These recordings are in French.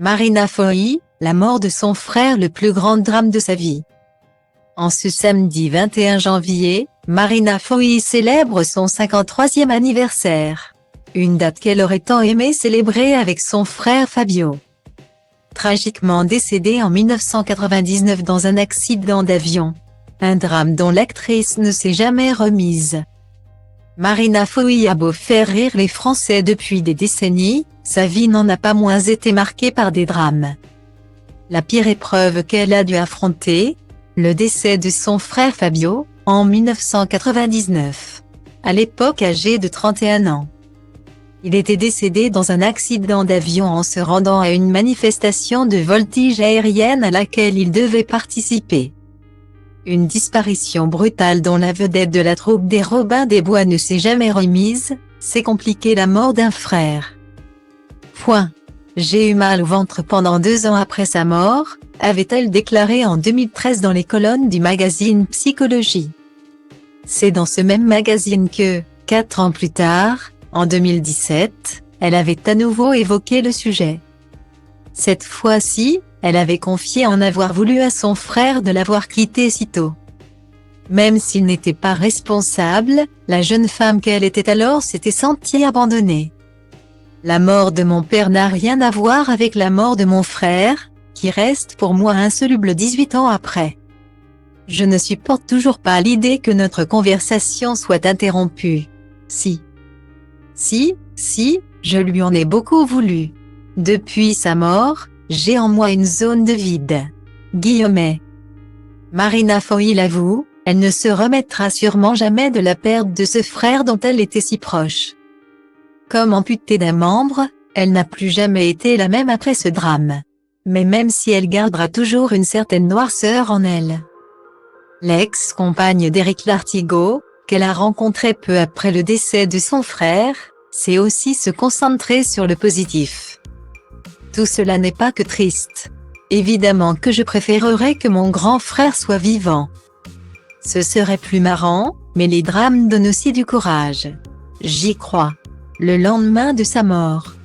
Marina Foï, la mort de son frère, le plus grand drame de sa vie. En ce samedi 21 janvier, Marina Foï célèbre son 53e anniversaire. Une date qu'elle aurait tant aimé célébrer avec son frère Fabio. Tragiquement décédée en 1999 dans un accident d'avion. Un drame dont l'actrice ne s'est jamais remise. Marina Foï a beau faire rire les Français depuis des décennies, sa vie n'en a pas moins été marquée par des drames. La pire épreuve qu'elle a dû affronter, le décès de son frère Fabio, en 1999. À l'époque âgé de 31 ans. Il était décédé dans un accident d'avion en se rendant à une manifestation de voltige aérienne à laquelle il devait participer. Une disparition brutale dont la vedette de la troupe des Robins des Bois ne s'est jamais remise, c'est compliqué la mort d'un frère. J'ai eu mal au ventre pendant 2 ans après sa mort, avait-elle déclaré en 2013 dans les colonnes du magazine Psychologie. C'est dans ce même magazine que, 4 ans plus tard, en 2017, elle avait à nouveau évoqué le sujet. Cette fois-ci, elle avait confié en avoir voulu à son frère de l'avoir quitté si tôt. Même s'il n'était pas responsable, la jeune femme qu'elle était alors s'était sentie abandonnée. La mort de mon père n'a rien à voir avec la mort de mon frère, qui reste pour moi insoluble 18 ans après. Je ne supporte toujours pas l'idée que notre conversation soit interrompue. Si, je lui en ai beaucoup voulu. Depuis sa mort, j'ai en moi une zone de vide. Guillemets. Marina Foï l'avoue, elle ne se remettra sûrement jamais de la perte de ce frère dont elle était si proche. Comme amputée d'un membre, elle n'a plus jamais été la même après ce drame. Mais même si elle gardera toujours une certaine noirceur en elle. L'ex-compagne d'Éric Lartigot, qu'elle a rencontré peu après le décès de son frère, sait aussi se concentrer sur le positif. Tout cela n'est pas que triste. Évidemment que je préférerais que mon grand frère soit vivant. Ce serait plus marrant, mais les drames donnent aussi du courage. J'y crois. Le lendemain de sa mort.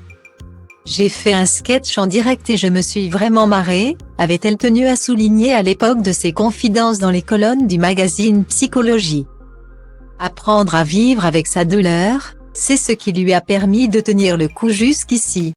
J'ai fait un sketch en direct et je me suis vraiment marrée, avait-elle tenu à souligner à l'époque de ses confidences dans les colonnes du magazine Psychologie. Apprendre à vivre avec sa douleur, c'est ce qui lui a permis de tenir le coup jusqu'ici.